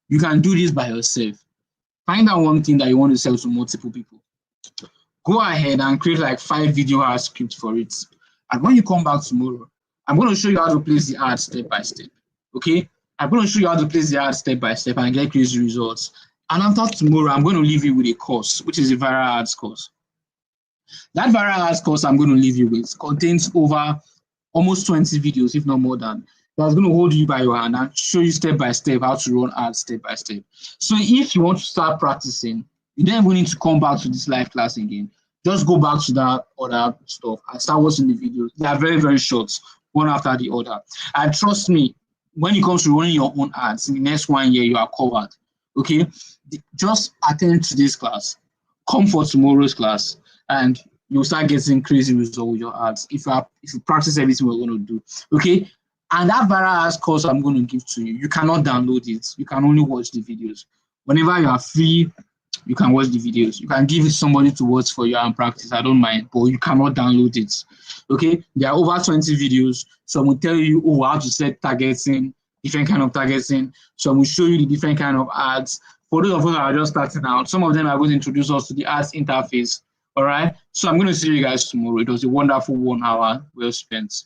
You can do this by yourself. Find out one thing that you want to sell to multiple people. Go ahead and create like 5 video ad scripts for it. And when you come back tomorrow, I'm going to show you how to place the ad step by step. Okay? I'm going to show you how to place the ad step by step and get crazy results. And after tomorrow, I'm going to leave you with a course, which is a viral ads course. That viral ads course I'm going to leave you with contains over almost 20 videos, if not more than. That's going to hold you by your hand and show you step by step how to run ads step by step. So if you want to start practicing, You don't even need to come back to this live class again. Just go back to that other stuff and start watching the videos. They are very, very short, one after the other. And trust me, when it comes to running your own ads, in the next 1 year, you are covered. Okay? Just attend to this class. Come for tomorrow's class, and you'll start getting crazy results with your ads if you practice everything we're going to do. Okay? And that viral ads course I'm going to give to you, you cannot download it. You can only watch the videos. Whenever you are free, you can watch the videos. You can give it to somebody to watch for you and practice. I don't mind, but you cannot download it. Okay? There are over 20 videos. Some will tell you, how to set targeting, different kind of targeting. Some will show you the different kind of ads. For those of us that are just starting out, some of them are going to introduce us to the ads interface. All right? So I'm going to see you guys tomorrow. It was a wonderful 1 hour well spent.